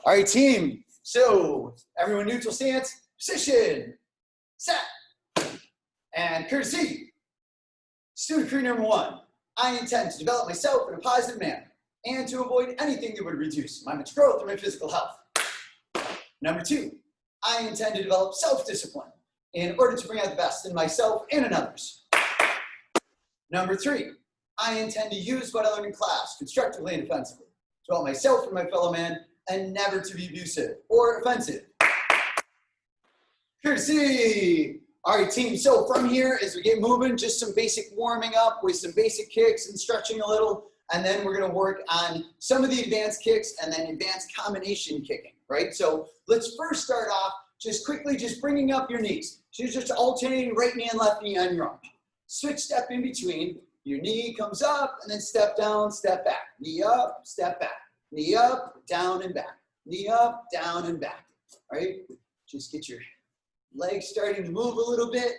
All right, team. So everyone neutral stance, position, set, and courtesy. Student career number 1. I intend to develop myself in a positive manner and to avoid anything that would reduce my mental growth or my physical health. Number 2, I intend to develop self-discipline in order to bring out the best in myself and in others. Number 3, I intend to use what I learned in class constructively and offensively to help myself and my fellow man and never to be abusive or offensive. Courtesy. All right, team. So from here, as we get moving, just some basic warming up with some basic kicks and stretching a little. And then we're going to work on some of the advanced kicks and then advanced combination kicking, right? So let's first start off just quickly, just bringing up your knees. So you're just alternating right knee and left knee on your own. Switch step in between. Your knee comes up and then step down, step back. Knee up, step back. Knee up, down and back. Knee up, down and back. All right? Just get your legs starting to move a little bit.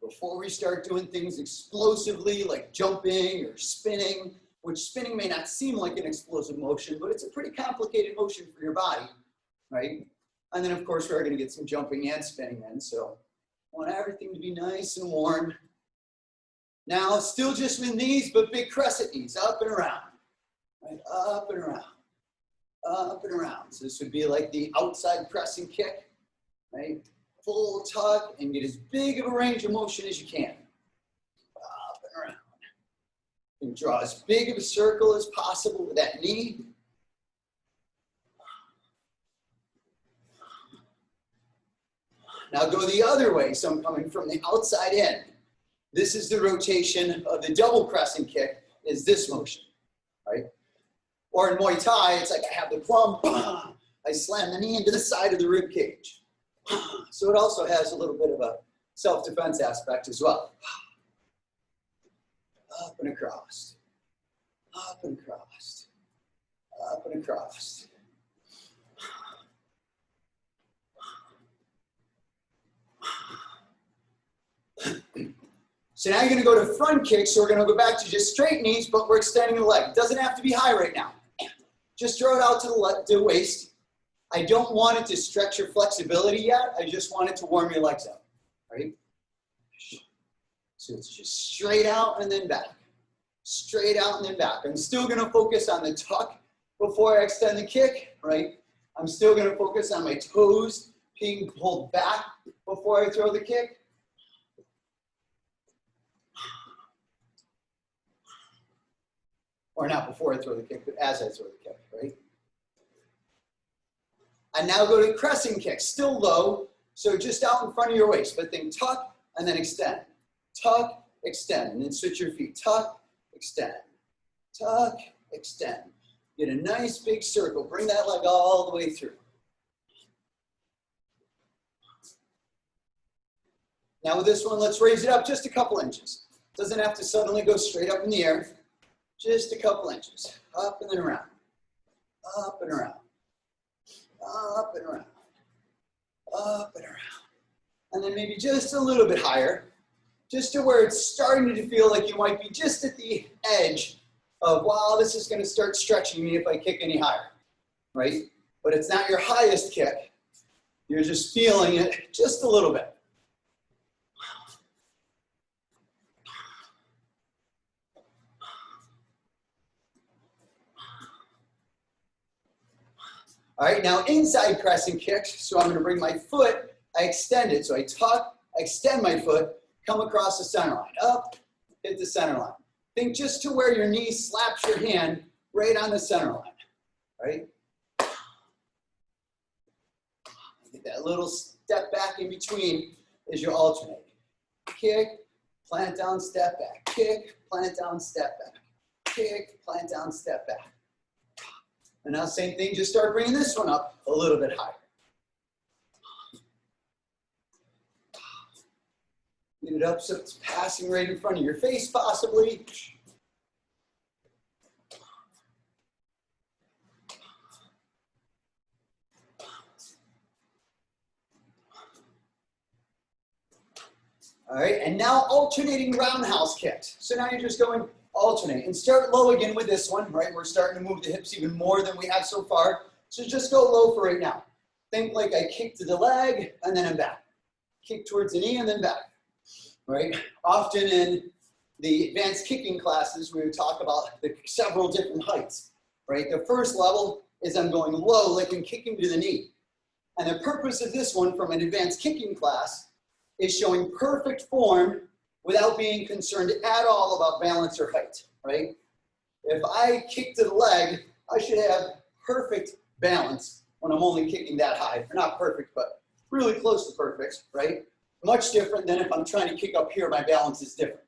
Before we start doing things explosively like jumping or spinning, which spinning may not seem like an explosive motion, but it's a pretty complicated motion for your body, right? And then of course we're gonna get some jumping and spinning in, so I want everything to be nice and warm. Now, still just with knees, but big crescent knees, up and around, right? Up and around, up and around. So this would be like the outside pressing kick, right? Full tuck and get as big of a range of motion as you can. Up and around. And draw as big of a circle as possible with that knee. Now go the other way, so I'm coming from the outside in. This is the rotation of the double crescent kick, is this motion, right? Or in Muay Thai, it's like I have the plum, I slam the knee into the side of the rib cage. So it also has a little bit of a self-defense aspect as well. Up and across, up and across, up and across. So now you're going to go to front kick, so we're going to go back to just straight knees, but we're extending the leg. It doesn't have to be high right now. Just throw it out to the waist. I don't want it to stretch your flexibility yet. I just want it to warm your legs up, right? So it's just straight out and then back. Straight out and then back. I'm still going to focus on the tuck before I extend the kick, right? I'm still going to focus on my toes being pulled back before I throw the kick. Or not before I throw the kick, but as I throw the kick, right? And now go to crescent kick, still low, so just out in front of your waist, but then tuck and then extend. Tuck, extend, and then switch your feet. Tuck, extend, tuck, extend. Get a nice big circle, bring that leg all the way through. Now with this one, let's raise it up just a couple inches. Doesn't have to suddenly go straight up in the air. Just a couple inches, up and then around, up and around, up and around, up and around. And then maybe just a little bit higher, just to where it's starting to feel like you might be just at the edge of, wow, this is going to start stretching me if I kick any higher, right? But it's not your highest kick. You're just feeling it just a little bit. All right, now inside crescent kicks, so I'm going to bring my foot, I extend it. So I tuck, I extend my foot, come across the center line, up, hit the center line. Think just to where your knee slaps your hand right on the center line, right? Get that little step back in between as you alternate. Kick, plant down, step back. Kick, plant down, step back. Kick, plant down, step back. And now same thing, just start bringing this one up a little bit higher. Get it up so it's passing right in front of your face possibly. All right, and now alternating roundhouse kicks. So now you're just going alternate. And start low again with this one, right? We're starting to move the hips even more than we have so far. So just go low for right now. Think like I kick to the leg and then I'm back. Kick towards the knee and then back, right? Often in the advanced kicking classes, we would talk about the several different heights, right? The first level is I'm going low, like I'm kicking to the knee. And the purpose of this one from an advanced kicking class is showing perfect form without being concerned at all about balance or height, right? If I kick to the leg, I should have perfect balance when I'm only kicking that high. Or not perfect, but really close to perfect, right? Much different than if I'm trying to kick up here, my balance is different.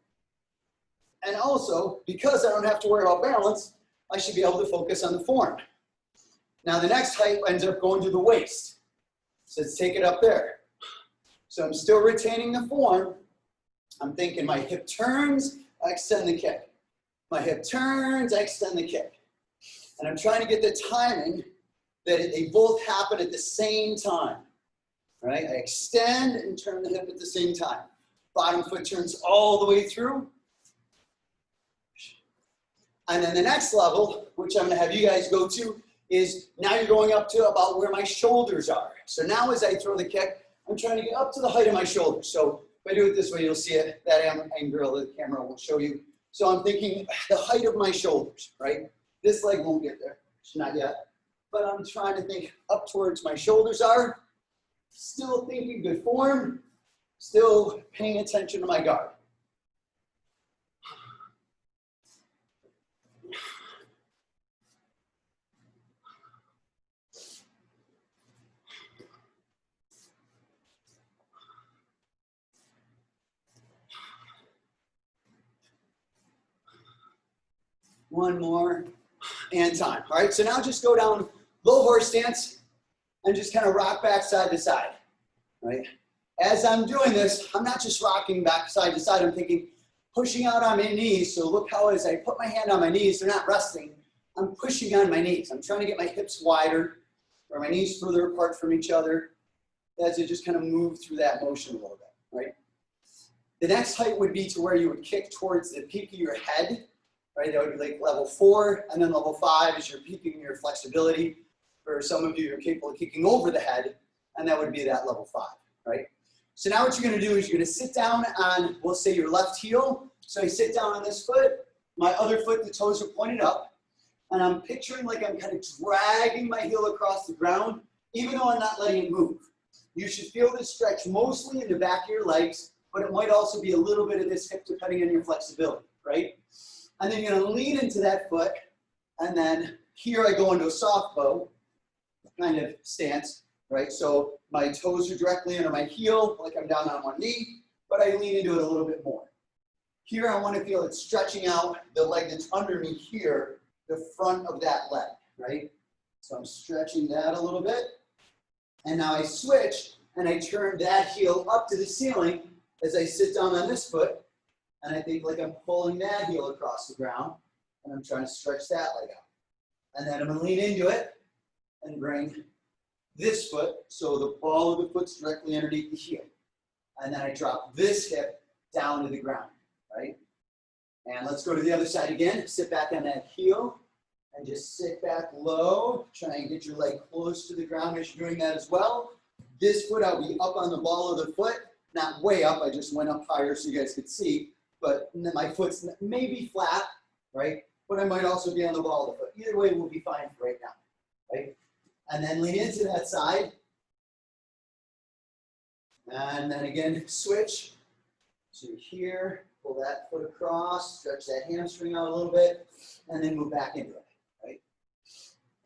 And also, because I don't have to worry about balance, I should be able to focus on the form. Now the next height ends up going to the waist. So let's take it up there. So I'm still retaining the form. I'm thinking my hip turns, I extend the kick. My hip turns, I extend the kick. And I'm trying to get the timing that they both happen at the same time. Right? I extend and turn the hip at the same time. Bottom foot turns all the way through. And then the next level, which I'm going to have you guys go to, is now you're going up to about where my shoulders are. So now as I throw the kick, I'm trying to get up to the height of my shoulders. So if I do it this way, you'll see it. That angle of the camera will show you. So I'm thinking the height of my shoulders, right? This leg won't get there, not yet. But I'm trying to think up towards my shoulders are. Still thinking good form. Still paying attention to my guard. One more, and time. All right, so now just go down low horse stance and just kind of rock back side to side, right? As I'm doing this, I'm not just rocking back side to side, I'm thinking, pushing out on my knees. So look how as I put my hand on my knees, they're not resting. I'm pushing on my knees. I'm trying to get my hips wider, or my knees further apart from each other, as I just kind of move through that motion a little bit, right? The next height would be to where you would kick towards the peak of your head. Right, that would be like level 4, and then level 5 is you're peaking your flexibility. For some of you, you're capable of kicking over the head, and that would be that level 5, right? So now what you're gonna do is you're gonna sit down on, we'll say your left heel. So I sit down on this foot, my other foot, the toes are pointed up, and I'm picturing like I'm kind of dragging my heel across the ground, even though I'm not letting it move. You should feel this stretch mostly in the back of your legs, but it might also be a little bit of this hip depending on your flexibility, right? And then you're gonna lean into that foot, and then here I go into a soft bow kind of stance, right? So my toes are directly under my heel, like I'm down on one knee, but I lean into it a little bit more. Here I wanna feel it stretching out the leg that's under me here, the front of that leg, right? So I'm stretching that a little bit. And now I switch, and I turn that heel up to the ceiling as I sit down on this foot. And I think like I'm pulling that heel across the ground, and I'm trying to stretch that leg out. And then I'm gonna lean into it and bring this foot, so the ball of the foot's directly underneath the heel. And then I drop this hip down to the ground, right? And let's go to the other side again. Sit back on that heel, and just sit back low. Try and get your leg close to the ground as you're doing that as well. This foot, I'll be up on the ball of the foot, not way up, I just went up higher so you guys could see. But my foot's maybe flat, right? But I might also be on the ball of the foot. Either way, we'll be fine for right now, right? And then lean into that side. And then again, switch to here. Pull that foot across, stretch that hamstring out a little bit, and then move back into it, right?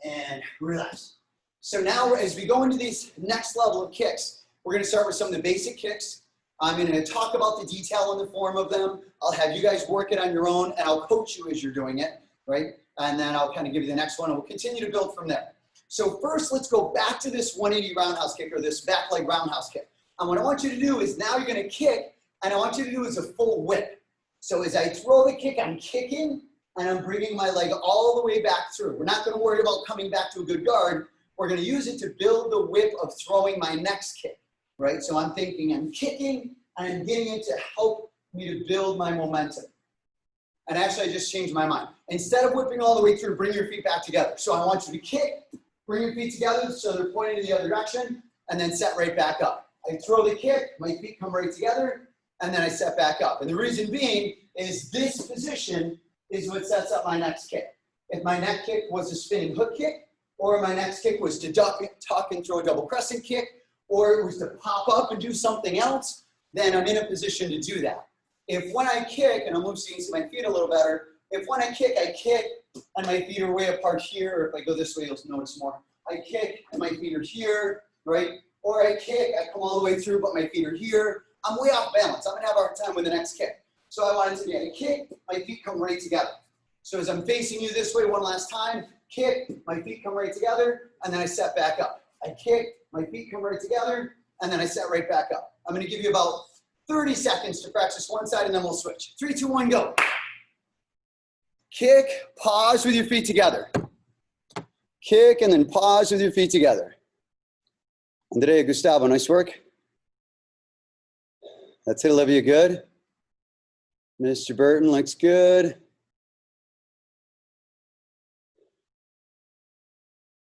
And relax. So now as we go into these next level of kicks, we're gonna start with some of the basic kicks. I'm going to talk about the detail and the form of them. I'll have you guys work it on your own, and I'll coach you as you're doing it, right? And then I'll kind of give you the next one, and we'll continue to build from there. So first, let's go back to this 180 roundhouse kick, or this back leg roundhouse kick. And what I want you to do is now you're going to kick, and I want you to do is a full whip. So as I throw the kick, I'm kicking, and I'm bringing my leg all the way back through. We're not going to worry about coming back to a good guard. We're going to use it to build the whip of throwing my next kick. Right? So I'm thinking I'm kicking, and I'm getting it to help me to build my momentum. And actually, I just changed my mind. Instead of whipping all the way through, bring your feet back together. So I want you to kick, bring your feet together so they're pointing in the other direction, and then set right back up. I throw the kick, my feet come right together, and then I set back up. And the reason being is this position is what sets up my next kick. If my next kick was a spinning hook kick, or my next kick was to duck, tuck, and throw a double crescent kick, or it was to pop up and do something else, then I'm in a position to do that. If when I kick, and I'm loosening my feet a little better, if when I kick and my feet are way apart here, or if I go this way, you'll notice more. I kick and my feet are here, right? Or I kick, I come all the way through, but my feet are here. I'm way off balance. I'm gonna have a hard time with the next kick. So I want it to be, I kick, my feet come right together. So as I'm facing you this way one last time, kick, my feet come right together, and then I set back up. I kick, my feet come right together, and then I set right back up. I'm gonna give you about 30 seconds to practice one side, and then we'll switch. 3, 2, 1, go. Kick, pause with your feet together. Kick, and then pause with your feet together. Andrea, Gustavo, nice work. That's it, Olivia, good. Mr. Burton looks good.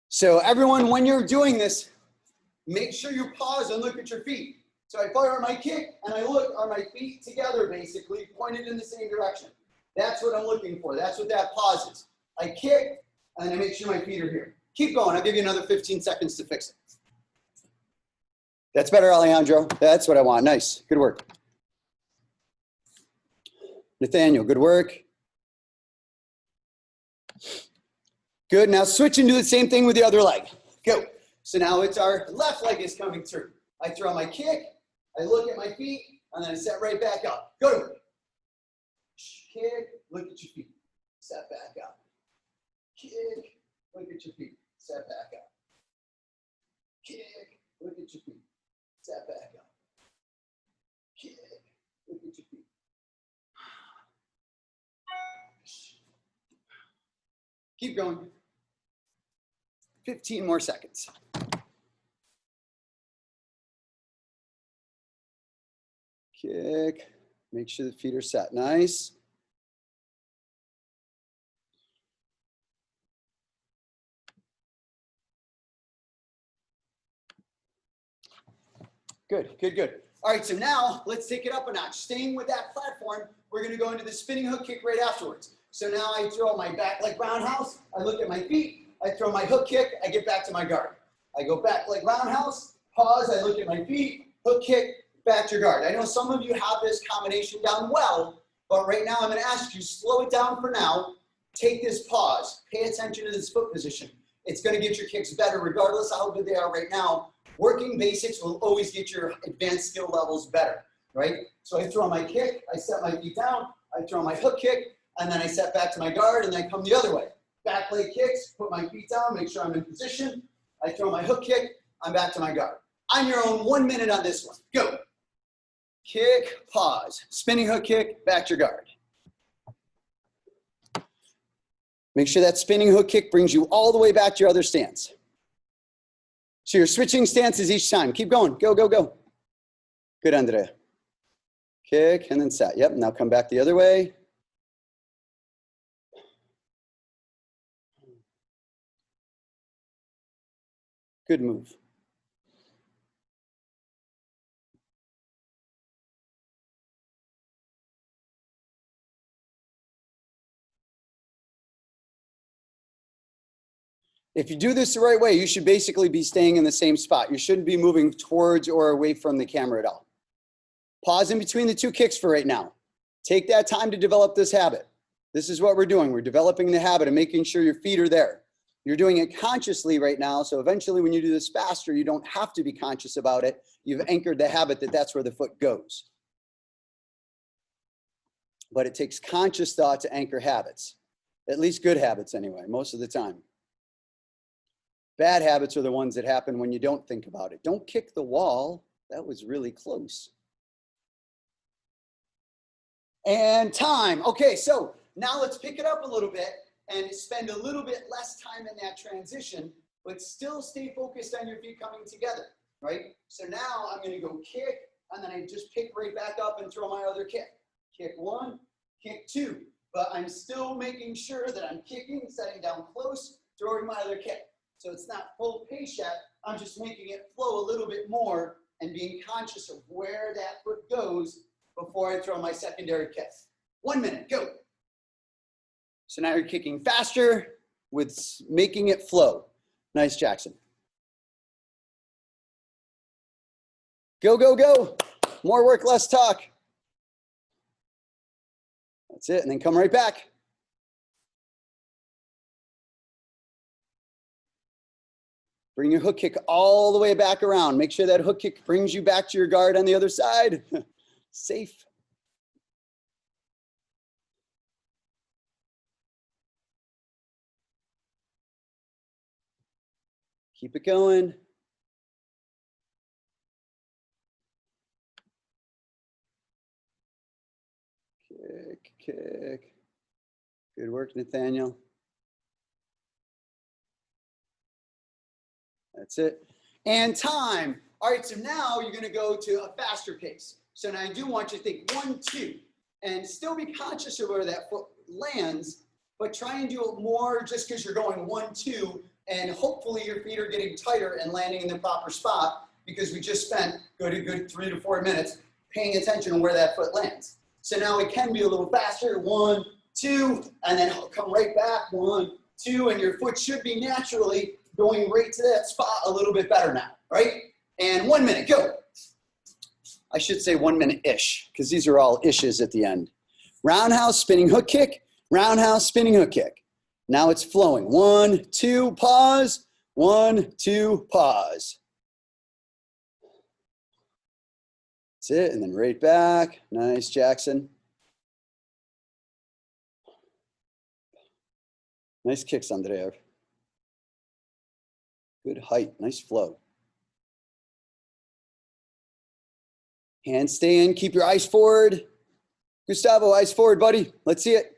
So everyone, when you're doing this, make sure you pause and look at your feet. So I fire my kick and I look, are my feet together basically, pointed in the same direction. That's what I'm looking for. That's what that pause is. I kick and then I make sure my feet are here. Keep going. I'll give you another 15 seconds to fix it. That's better, Alejandro. That's what I want. Nice. Good work. Nathaniel, good work. Good. Now switch and do the same thing with the other leg. Go. So now it's our left leg is coming through. I throw my kick, I look at my feet, and then I set right back up. Go to work. Kick, look at your feet, set back up. Kick, look at your feet, set back up. Kick, look at your feet, set back up. Kick, look at your feet. Keep going. 15 more seconds. Kick, make sure the feet are set. Nice. Good, good, good. All right, so now let's take it up a notch. Staying with that platform, we're gonna go into the spinning hook kick right afterwards. So now I throw my back leg roundhouse, I look at my feet, I throw my hook kick, I get back to my guard. I go back leg roundhouse, pause, I look at my feet, hook kick, back to your guard. I know some of you have this combination down well, but right now I'm gonna ask you, slow it down for now, take this pause, pay attention to this foot position. It's gonna get your kicks better regardless of how good they are right now. Working basics will always get your advanced skill levels better, right? So I throw my kick, I set my feet down, I throw my hook kick, and then I set back to my guard, and then I come the other way. Back leg kicks, put my feet down, make sure I'm in position. I throw my hook kick, I'm back to my guard. On your own, 1 minute on this one. Go. Kick, pause. Spinning hook kick, back to your guard. Make sure that spinning hook kick brings you all the way back to your other stance. So you're switching stances each time. Keep going. Go, go, go. Good, Andrea. Kick and then set. Yep, now come back the other way. Good move. If you do this the right way, you should basically be staying in the same spot. You shouldn't be moving towards or away from the camera at all. Pause in between the two kicks for right now. Take that time to develop this habit. This is what we're doing. We're developing the habit of making sure your feet are there. You're doing it consciously right now, so eventually when you do this faster, you don't have to be conscious about it. You've anchored the habit that that's where the foot goes. But it takes conscious thought to anchor habits, at least good habits anyway, most of the time. Bad habits are the ones that happen when you don't think about it. Don't kick the wall. That was really close. And time. Okay, so now let's pick it up a little bit and spend a little bit less time in that transition, but still stay focused on your feet coming together, right? So now I'm gonna go kick, and then I just pick right back up and throw my other kick. Kick one, kick two. but I'm still making sure that I'm kicking, setting down close, throwing my other kick. So it's not full pace yet. I'm just making it flow a little bit more and being conscious of where that foot goes before I throw my secondary kick. 1 minute, go. So now you're kicking faster with making it flow. Nice, Jackson. Go, go, go. More work, less talk. That's it, and then come right back. Bring your hook kick all the way back around. Make sure that hook kick brings you back to your guard on the other side. Safe. Keep it going. Kick, kick. Good work, Nathaniel. That's it. And time. All right, so now you're going to go to a faster pace. So now I do want you to think 1, 2, and still be conscious of where that foot lands, but try and do it more just because you're going 1, 2, and hopefully your feet are getting tighter and landing in the proper spot because we just spent a good 3 to 4 minutes paying attention to where that foot lands. So now it can be a little faster, 1, 2, and then come right back, 1, 2, and your foot should be naturally going right to that spot a little bit better now, right? And 1 minute, go. I should say 1 minute-ish, because these are all ishes at the end. Roundhouse, spinning hook kick, roundhouse, spinning hook kick. Now it's flowing. 1, 2, pause, 1, 2, pause. That's it, and then right back. Nice, Jackson. Nice kicks, Andrea. Good height, nice flow. Handstand, keep your eyes forward. Gustavo, eyes forward, buddy. Let's see it.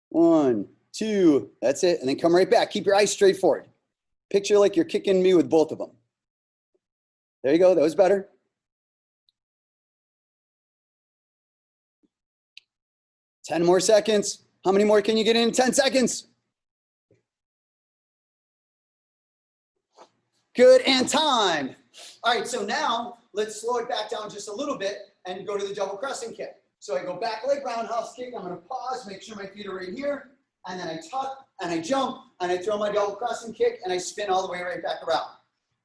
1, 2, that's it. And then come right back. Keep your eyes straight forward. Picture like you're kicking me with both of them. There you go, that was better. Ten more seconds. How many more can you get in 10 seconds? Good, and time. All right, so now let's slow it back down just a little bit and go to the double crescent kick. So I go back leg roundhouse kick. I'm gonna pause, make sure my feet are right here, and then I tuck and I jump and I throw my double crescent kick and I spin all the way right back around.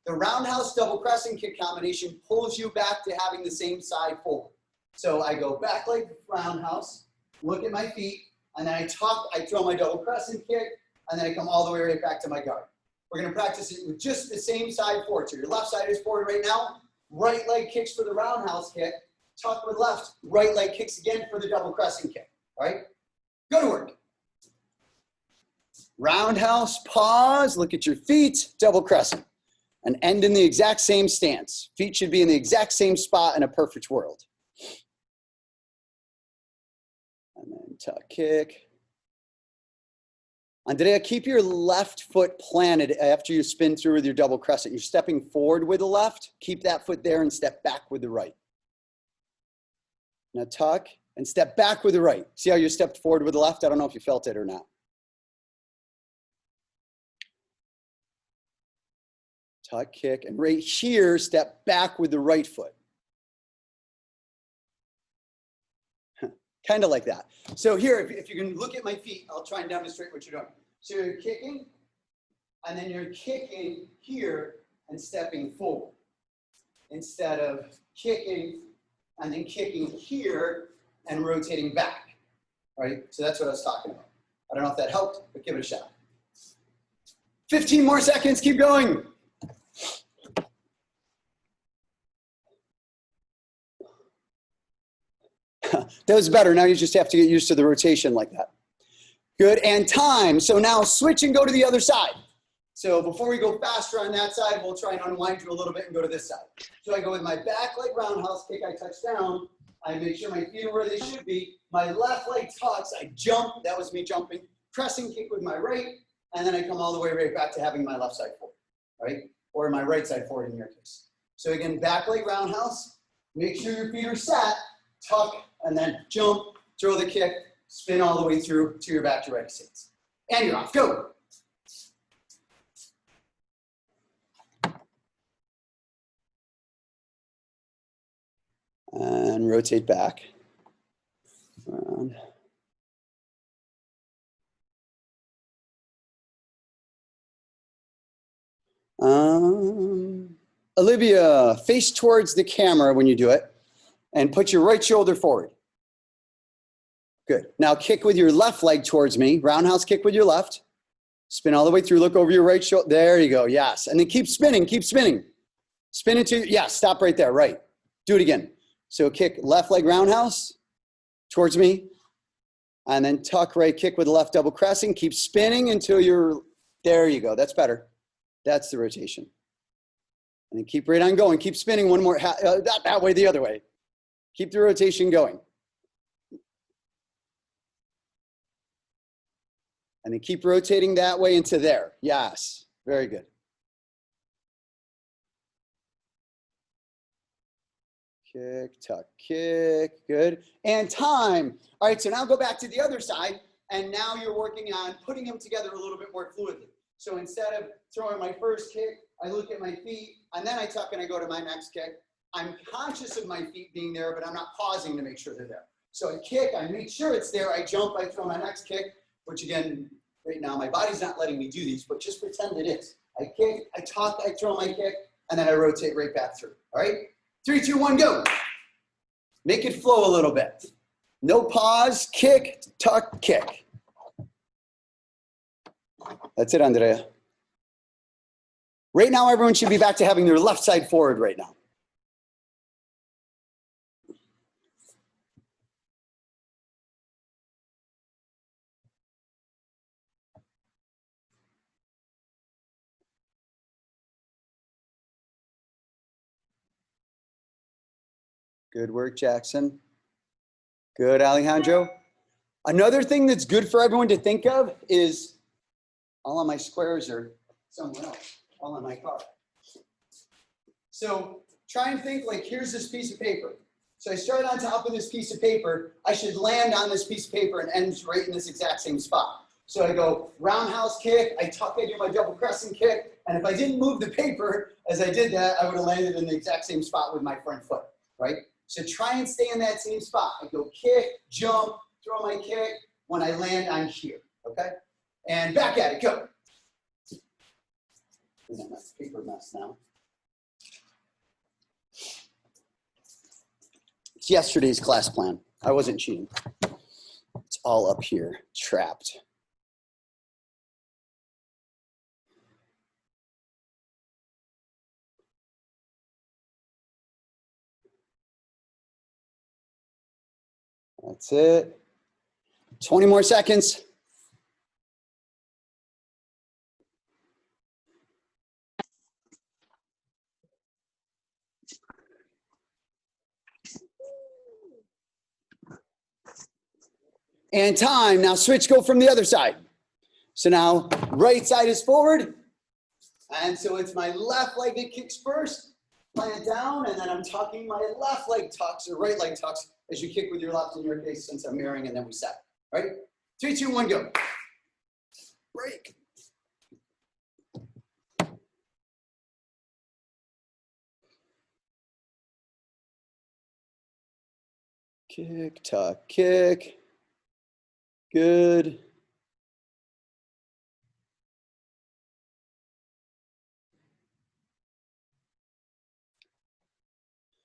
The roundhouse double crescent kick combination pulls you back to having the same side forward. So I go back leg roundhouse, look at my feet, and then I tuck, I throw my double crescent kick, and then I come all the way right back to my guard. We're gonna practice it with just the same side forward. So your left side is forward right now, right leg kicks for the roundhouse kick, tuck with left, right leg kicks again for the double crescent kick, all right? Go to work. Roundhouse, pause, look at your feet, double crescent, and end in the exact same stance. Feet should be in the exact same spot in a perfect world. And then tuck kick. Andrea, keep your left foot planted after you spin through with your double crescent. You're stepping forward with the left. Keep that foot there and step back with the right. Now tuck and step back with the right. See how you stepped forward with the left? I don't know if you felt it or not. Tuck, kick, and right here, step back with the right foot. Kind of like that. So here, if you can look at my feet, I'll try and demonstrate what you're doing. So you're kicking, and then you're kicking here and stepping forward. Instead of kicking, and then kicking here and rotating back. All right, so that's what I was talking about. I don't know if that helped, but give it a shot. 15 more seconds, keep going. That was better. Now you just have to get used to the rotation like that. Good, and time. So now switch and go to the other side. So before we go faster on that side, we'll try and unwind you a little bit and go to this side. So I go with my back leg roundhouse kick, I touch down. I make sure my feet are where they should be. My left leg tucks, I jump, that was me jumping. Pressing kick with my right, and then I come all the way right back to having my left side forward, right? Or my right side forward in your case. So again, back leg roundhouse, make sure your feet are set, tuck, and then jump, throw the kick, spin all the way through to your back to ready stance. And you're off, go. And rotate back. Around. Olivia, face towards the camera when you do it and put your right shoulder forward. Good. Now kick with your left leg towards me. Roundhouse kick with your left. Spin all the way through. Look over your right shoulder. There you go. Yes. And then keep spinning. Keep spinning. Spin into, yeah, stop right there. Right. Do it again. So kick left leg roundhouse towards me. And then tuck right kick with the left double crescent. Keep spinning until you're, there you go. That's better. That's the rotation. And then keep right on going. Keep spinning one more, not that way, the other way. Keep the rotation going. And then keep rotating that way into there. Yes, very good. Kick, tuck, kick, good. And time. All right, so now go back to the other side, and now you're working on putting them together a little bit more fluidly. So instead of throwing my first kick, I look at my feet, and then I tuck and I go to my next kick. I'm conscious of my feet being there, but I'm not pausing to make sure they're there. So I kick, I make sure it's there, I jump, I throw my next kick, which again, right now, my body's not letting me do these, but just pretend it is. I kick, I tuck, I throw my kick, and then I rotate right back through, all right? 3, 2, 1, go. Make it flow a little bit. No pause, kick, tuck, kick. That's it, Andrea. Right now, everyone should be back to having their left side forward right now. Good work, Jackson. Good, Alejandro. Another thing that's good for everyone to think of is all of my squares are somewhere else, all in my car. So try and think like, here's this piece of paper. So I start on top of this piece of paper. I should land on this piece of paper and end right in this exact same spot. So I go roundhouse kick, I tuck, I do my double crescent kick, and if I didn't move the paper as I did that, I would have landed in the exact same spot with my front foot, right? So try and stay in that same spot. I go kick, jump, throw my kick. When I land, I'm here, okay? And back at it, go. That's a paper mess now. It's yesterday's class plan. I wasn't cheating. It's all up here, trapped. That's it. 20 more seconds. And time. Now switch, go from the other side. So now right side is forward. And so it's my left leg that kicks first. Plant down, and then I'm tucking my left leg tucks or right leg tucks as you kick with your left in your case, since I'm mirroring, and then we set. Right? 3, 2, 1, go. Break. Kick, tuck, kick. Good.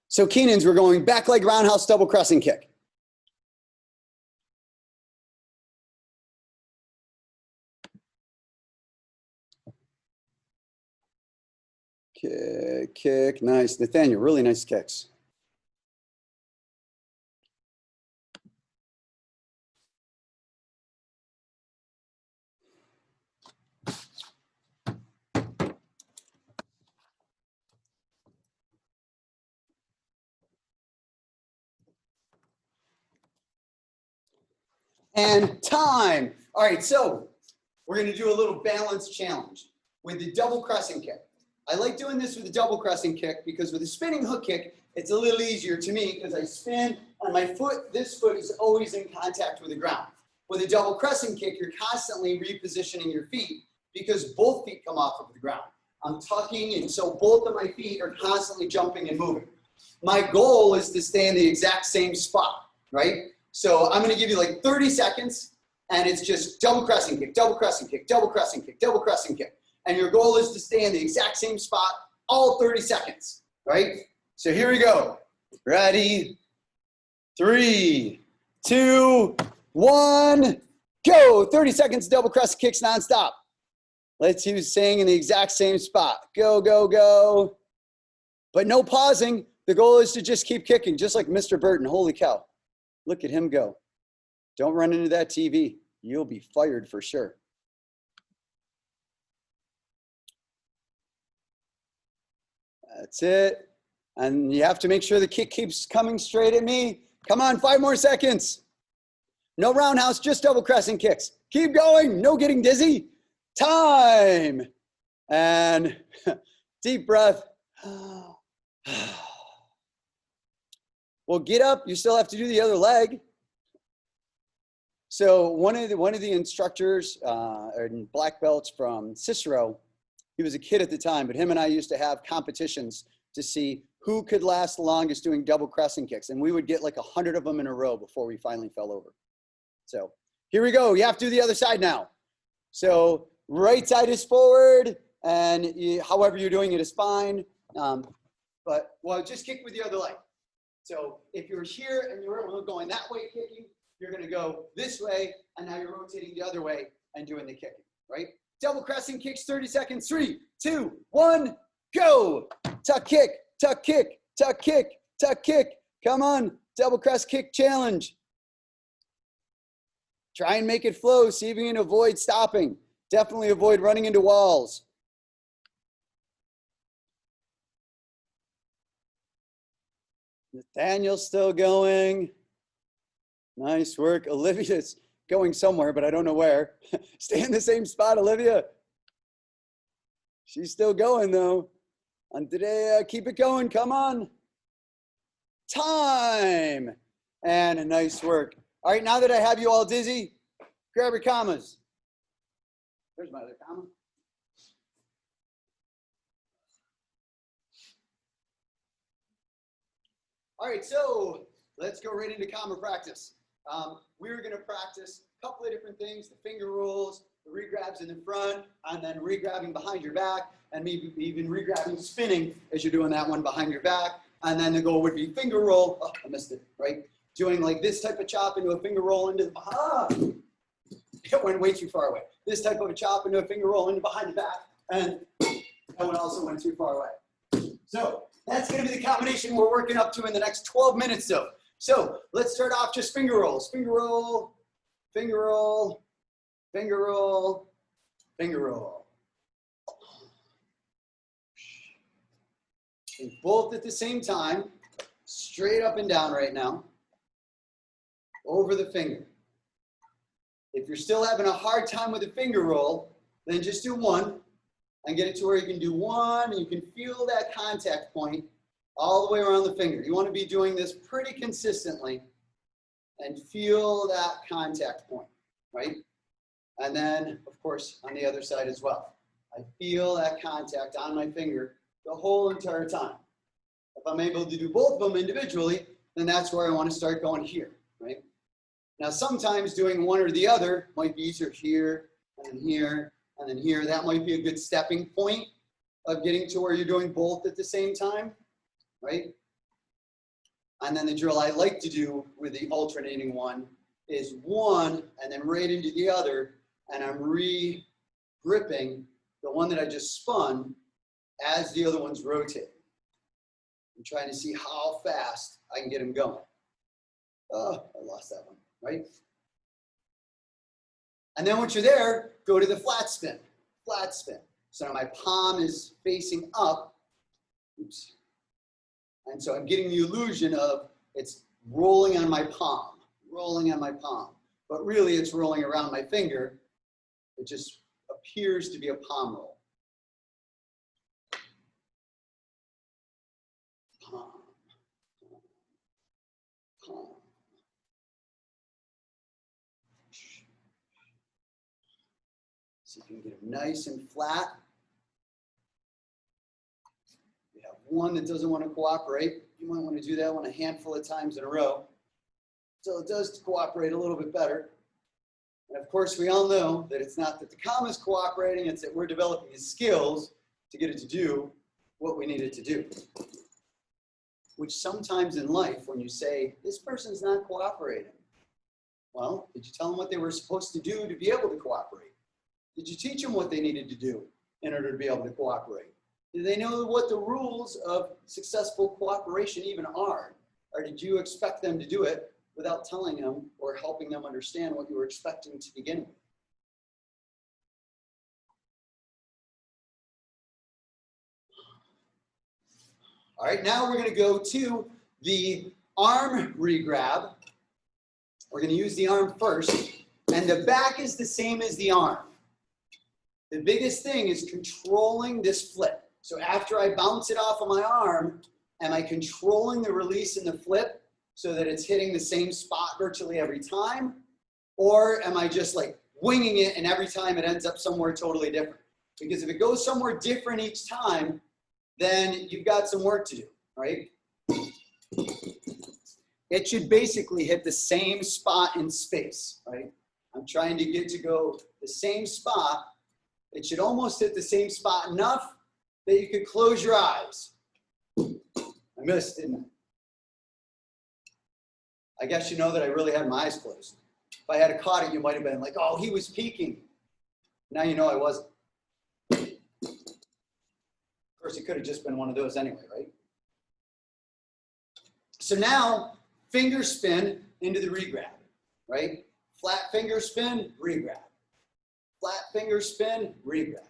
So Keenan's, we're going back leg roundhouse double crescent kick. Kick, kick, nice. Nathaniel, really nice kicks. And time. All right, so we're going to do a little balance challenge with the double crescent kick. I like doing this with the double crescent kick because with the spinning hook kick, it's a little easier to me because I spin and my foot, this foot is always in contact with the ground. With a double crescent kick, you're constantly repositioning your feet because both feet come off of the ground. I'm tucking, and so both of my feet are constantly jumping and moving. My goal is to stay in the exact same spot, right? So I'm gonna give you like 30 seconds, and it's just double crescent kick, double crescent kick, double crescent kick, double crescent kick. And your goal is to stay in the exact same spot all 30 seconds, right? So here we go. Ready? 3, 2, 1, go. 30 seconds, double crescent kicks nonstop. Let's see who's staying in the exact same spot. Go, go, go. But no pausing. The goal is to just keep kicking, just like Mr. Burton. Holy cow. Look at him go. Don't run into that TV. You'll be fired for sure. That's it. And you have to make sure the kick keeps coming straight at me. Come on, 5 more seconds. No roundhouse, just double crescent kicks. Keep going, no getting dizzy. Time. And deep breath. Well, get up, you still have to do the other leg. So one of the instructors and black belts from Cicero, he was a kid at the time, but him and I used to have competitions to see who could last the longest doing double crescent kicks. And we would get like 100 of them in a row before we finally fell over. So here we go. You have to do the other side now. So right side is forward, and however you're doing it is fine. But well, just kick with the other leg. So if you're here and you're going that way kicking, you're going to go this way, and now you're rotating the other way and doing the kicking, right? Double crescent kicks, 30 seconds. 3, 2, 1, go. Tuck kick, tuck kick, tuck kick, tuck kick. Come on, double crescent kick challenge. Try and make it flow. See if you can avoid stopping. Definitely avoid running into walls. Nathaniel's still going. Nice work. Olivia's going somewhere, but I don't know where. Stay in the same spot, Olivia. She's still going though. Andrea, keep it going. Come on. Time. And nice work. All right, now that I have you all dizzy, grab your commas. There's my other comma. All right, so let's go right into comma practice. We're going to practice a couple of different things, the finger rolls, the regrabs in the front, and then regrabbing behind your back, and maybe even regrabbing spinning as you're doing that one behind your back. And then the goal would be finger roll. Oh, I missed it, right? Doing like this type of chop into a finger roll into the, it went way too far away. This type of a chop into a finger roll into behind the back, and that one also went too far away. So that's going to be the combination we're working up to in the next 12 minutes though. So let's start off just finger rolls. Finger roll, finger roll, finger roll, finger roll. And both at the same time, straight up and down right now, over the finger. If you're still having a hard time with a finger roll, then just do one and get it to where you can do one and you can feel that contact point all the way around the finger. You want to be doing this pretty consistently and feel that contact point, right? And then, of course, on the other side as well. I feel that contact on my finger the whole entire time. If I'm able to do both of them individually, then that's where I want to start going here, right? Now, sometimes doing one or the other might be easier here, and then here, and then here. That might be a good stepping point of getting to where you're doing both at the same time, right? And then the drill I like to do with the alternating one is one and then right into the other, and I'm re-gripping the one that I just spun as the other one's rotating. I'm trying to see how fast I can get them going. Oh, I lost that one, right? And then once you're there, go to the flat spin, flat spin. So now my palm is facing up. Oops. And so I'm getting the illusion of it's rolling on my palm, rolling on my palm. But really it's rolling around my finger. It just appears to be a palm roll. Palm. So you can get them nice and flat. You have one that doesn't want to cooperate. You might want to do that one a handful of times in a row. So it does cooperate a little bit better. And of course, we all know that it's not that the comma is cooperating, it's that we're developing the skills to get it to do what we need it to do. Which sometimes in life, when you say, this person's not cooperating, well, did you tell them what they were supposed to do to be able to cooperate? Did you teach them what they needed to do in order to be able to cooperate? Do they know what the rules of successful cooperation even are? Or did you expect them to do it without telling them or helping them understand what you were expecting to begin with? All right, now we're going to go to the arm regrab. We're going to use the arm first, and the back is the same as the arm. The biggest thing is controlling this flip. So after I bounce it off of my arm, am I controlling the release and the flip so that it's hitting the same spot virtually every time? Or am I just like winging it and every time it ends up somewhere totally different? Because if it goes somewhere different each time, then you've got some work to do, right? It should basically hit the same spot in space, right? I'm trying to get to go the same spot. It should almost hit the same spot enough that you could close your eyes. I missed, didn't I? I guess you know that I really had my eyes closed. If I had caught it, you might have been like, oh, he was peeking. Now you know I wasn't. Of course, it could have just been one of those anyway, right? So now, finger spin into the regrab, right? Flat finger spin, regrab. Flat finger spin, regrab.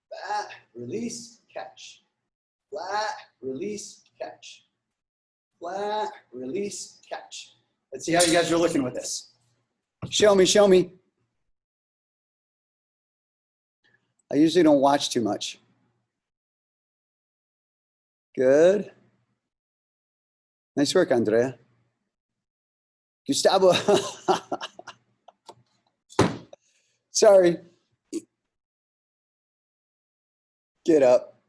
Flat, release, catch. Flat, release, catch. Flat, release, catch. Let's see how you guys are looking with this. Show me, show me. I usually don't watch too much. Good. Nice work, Andrea. Gustavo. Sorry. Get up.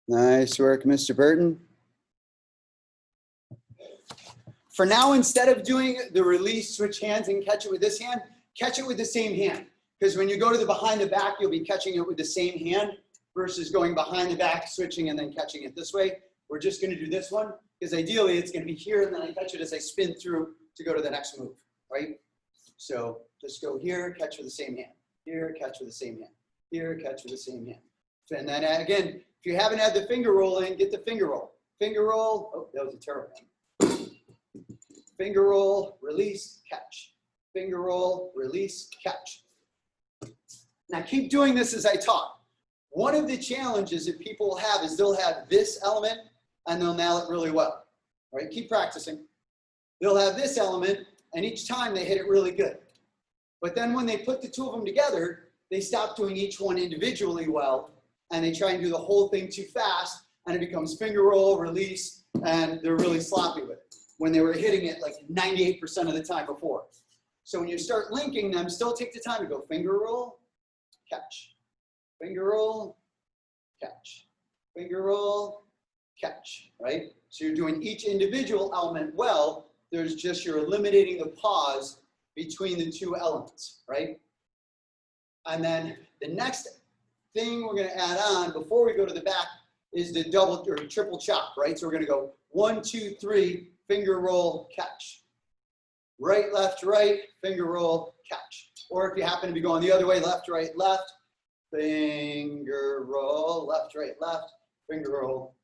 Nice work, Mr. Burton. For now, instead of doing the release, switch hands and catch it with this hand, catch it with the same hand. Because when you go to the behind the back, you'll be catching it with the same hand versus going behind the back, switching, and then catching it this way. We're just going to do this one because ideally it's going to be here, and then I catch it as I spin through to go to the next move, right? So just go here, catch with the same hand. Here, catch with the same hand. Here, catch with the same hand. And then again, if you haven't had the finger roll in, get the finger roll. Finger roll. Oh, that was a terrible one. Finger roll, release, catch. Finger roll, release, catch. Now keep doing this as I talk. One of the challenges that people will have is they'll have this element and they'll nail it really well, right? Keep practicing. They'll have this element and each time they hit it really good. But then when they put the two of them together, they stop doing each one individually well and they try and do the whole thing too fast and it becomes finger roll, release, and they're really sloppy with it when they were hitting it like 98% of the time before. So when you start linking them, still take the time to go finger roll, catch. Finger roll, catch. Finger roll, catch, right? So you're doing each individual element well. There's just, you're eliminating the pause between the two elements, right? And then the next thing we're going to add on before we go to the back is the double or triple chop, right? So we're going to go 1, 2, 3, finger roll, catch. Right, finger roll, catch. Or if you happen to be going the other way, left, finger roll, left, finger roll.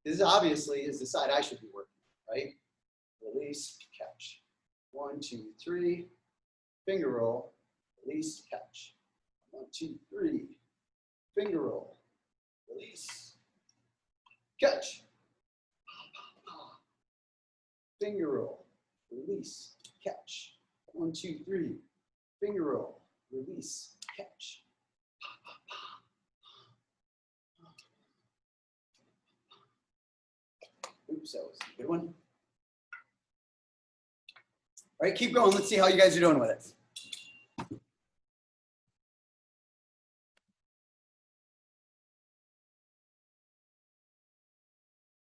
This obviously is the side I should be working, right? Release, catch. 1, 2, 3, finger roll, release, catch. 1, 2, 3, finger roll, release, catch. Finger roll, release, catch. 1, 2, 3, finger roll, release, catch. Oops, that was a good one. All right, keep going. Let's see how you guys are doing with it.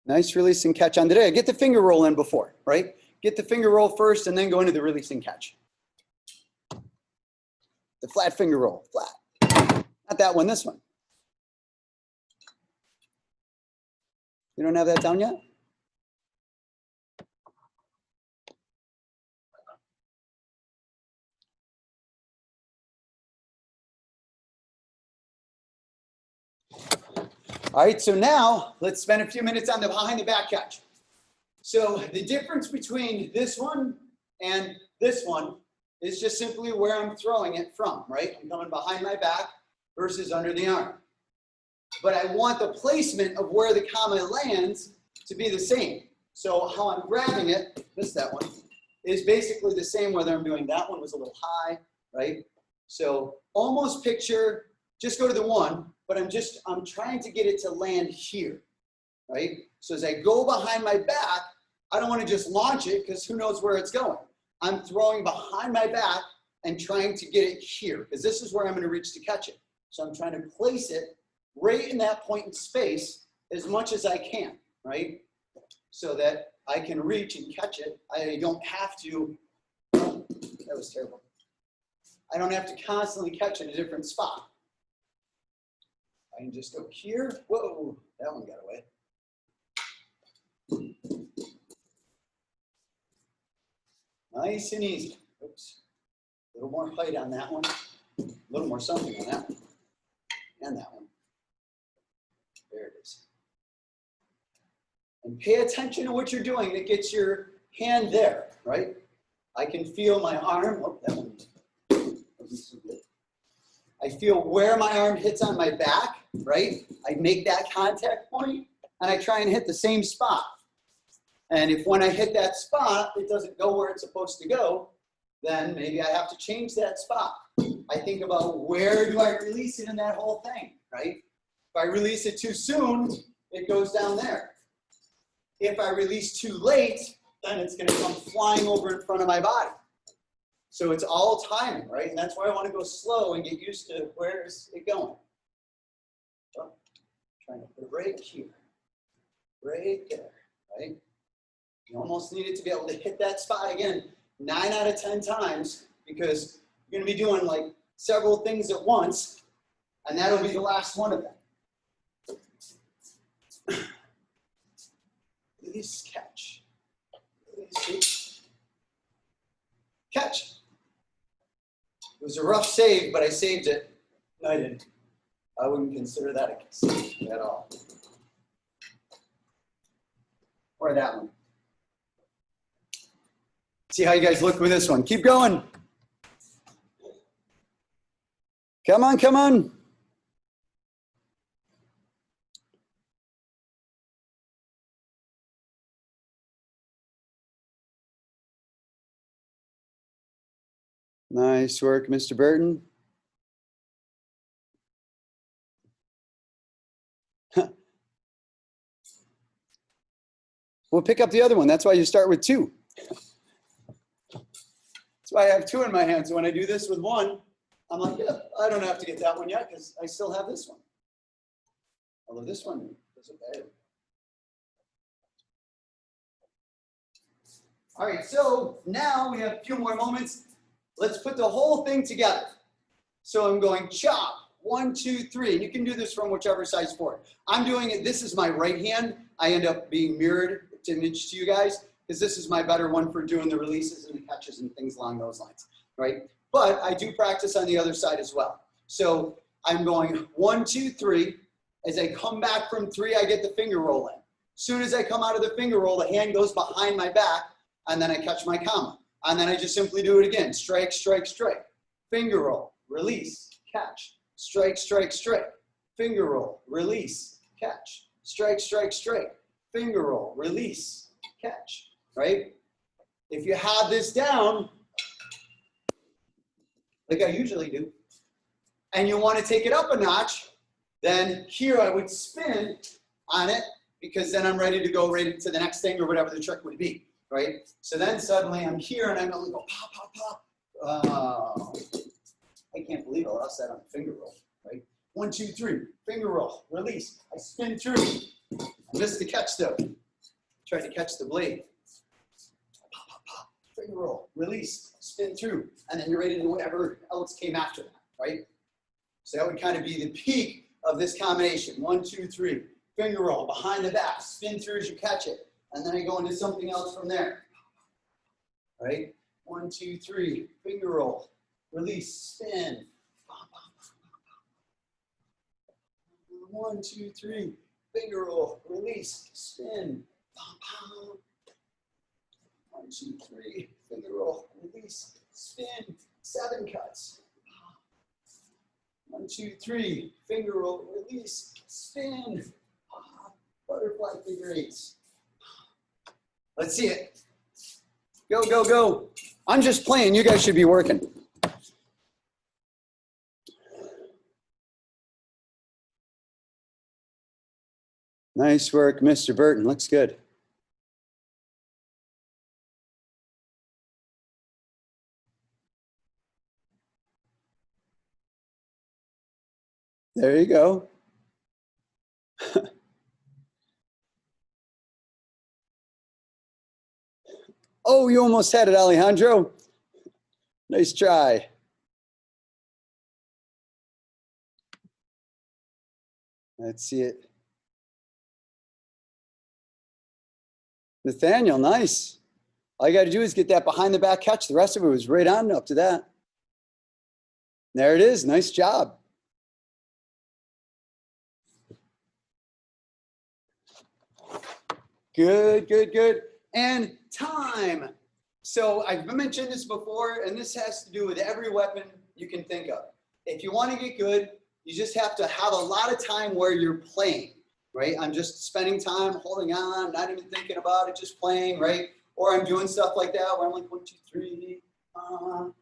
Nice release and catch on today. Get the finger roll in before, right? Get the finger roll first and then go into the release and catch. The flat finger roll, flat. Not that one, this one. You don't have that down yet? All right, so now let's spend a few minutes on the behind the back catch. So the difference between this one and this one is just simply where I'm throwing it from, right? I'm coming behind my back versus under the arm. But I want the placement of where the comma lands to be the same. So how I'm grabbing it, missed that one, is basically the same whether I'm doing that one was a little high, right? So almost picture, just go to the one, but I'm trying to get it to land here, right? So as I go behind my back, I don't want to just launch it because who knows where it's going. I'm throwing behind my back and trying to get it here because this is where I'm going to reach to catch it. So I'm trying to place it right in that point in space as much as I can, right? So that I can reach and catch it. I don't have to, that was terrible. I don't have to constantly catch it in a different spot. I can just go here. Whoa, that one got away. Nice and easy. Oops. A little more height on that one. A little more something on that one. And that one. There it is. And pay attention to what you're doing that gets your hand there, right? I can feel my arm. Oh, that one wasn't so good. I feel where my arm hits on my back, right? I make that contact point, and I try and hit the same spot. And if when I hit that spot, it doesn't go where it's supposed to go, then maybe I have to change that spot. I think about where do I release it in that whole thing, right? If I release it too soon, it goes down there. If I release too late, then it's going to come flying over in front of my body. So it's all timing, right? And that's why I want to go slow and get used to where's it going. So, trying to put it right here, right there, right? You almost need it to be able to hit that spot again 9 out of 10 times because you're going to be doing like several things at once, and that'll be the last one of them. Release, catch. Release, catch. It was a rough save, but I saved it. No, I didn't. I wouldn't consider that a save at all. Or that one. See how you guys look with this one. Keep going. Come on, come on. Nice work, Mr. Burton. We'll pick up the other one. That's why you start with 2. That's why I have 2 in my hand. So when I do this with 1, I'm like, yeah, I don't have to get that one yet because I still have this one. Although this one doesn't matter. All right, so now we have a few more moments. Let's put the whole thing together. So I'm going chop, 1, 2, 3. And you can do this from whichever side's forward. I'm doing it, this is my right hand. I end up being mirrored image to you guys because this is my better one for doing the releases and the catches and things along those lines, right? But I do practice on the other side as well. So I'm going 1, 2, 3. As I come back from 3, I get the finger roll in. As soon as I come out of the finger roll, the hand goes behind my back, and then I catch my comma. And then I just simply do it again. Strike, strike, strike. Finger roll, release, catch. Strike, strike, strike. Finger roll, release, catch. Strike, strike, strike. Finger roll, release, catch. Right? If you have this down, like I usually do, and you want to take it up a notch, then here I would spin on it because then I'm ready to go right into the next thing or whatever the trick would be. right? So then suddenly I'm here and I'm gonna go pop, pop, pop. I can't believe I lost that on a finger roll, right? 1, 2, 3, finger roll, release. I spin through. I missed the catch though. Tried to catch the blade. Pop, pop, pop, finger roll, release, spin through, and then you're ready to do whatever else came after that, right? So that would kind of be the peak of this combination. 1, 2, 3, finger roll, behind the back, spin through as you catch it, and then I go into something else from there, right? 1, 2, 3, finger roll, release, spin. 1, 2, 3, finger roll, release, spin. 1, 2, 3, finger roll, release, spin. 7 cuts. 1, 2, 3, finger roll, release, spin. Butterfly figure 8s. Let's see it. Go, go, go. I'm just playing. You guys should be working. Nice work, Mr. Burton. Looks good. There you go. Oh, you almost had it, Alejandro. Nice try. Let's see it. Nathaniel, nice. All you got to do is get that behind the back catch. The rest of it was right on up to that. There it is. Nice job. Good, good, good. And time. So I've mentioned this before, and this has to do with every weapon you can think of. If you want to get good, you just have to have a lot of time where you're playing, right? I'm just spending time holding on, not even thinking about it, just playing, right? Or I'm doing stuff like that where I'm like, 1, 2, 3, oh,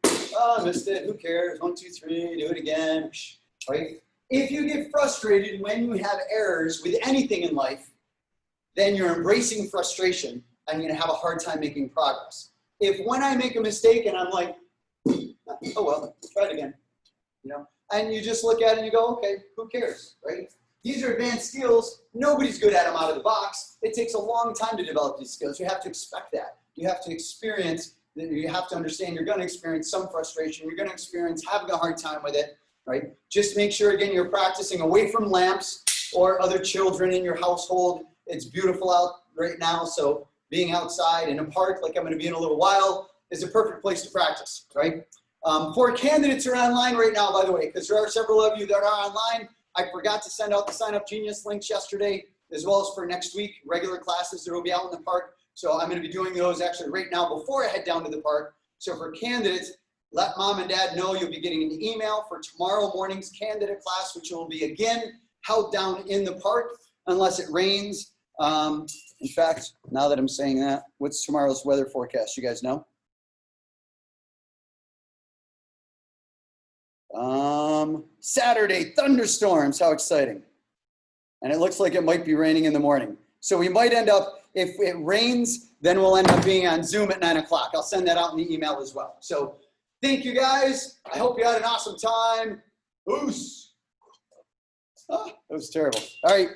I missed it, who cares? 1, 2, 3, do it again, right? If you get frustrated when you have errors with anything in life, then you're embracing frustration and you're gonna have a hard time making progress. If when I make a mistake and I'm like, oh well, try it again, you know, and you just look at it and you go, okay, who cares, right? These are advanced skills. Nobody's good at them out of the box. It takes a long time to develop these skills. You have to expect that. You have to experience, you have to understand you're gonna experience some frustration. You're gonna experience having a hard time with it, right? Just make sure, again, you're practicing away from lamps or other children in your household. It's beautiful out right now, so being outside in a park like I'm gonna be in a little while is a perfect place to practice, right? 4 candidates are online right now, by the way, because there are several of you that are online. I forgot to send out the Sign Up Genius links yesterday, as well as for next week, regular classes that will be out in the park. So I'm gonna be doing those actually right now before I head down to the park. So for candidates, let mom and dad know you'll be getting an email for tomorrow morning's candidate class, which will be again held down in the park unless it rains. In fact, now that I'm saying that, what's tomorrow's weather forecast? You guys know? Saturday, thunderstorms. How exciting. And it looks like it might be raining in the morning. So we might end up, if it rains, then we'll end up being on Zoom at 9 o'clock. I'll send that out in the email as well. So thank you guys. I hope you had an awesome time. Oos. Ah, that was terrible. All right.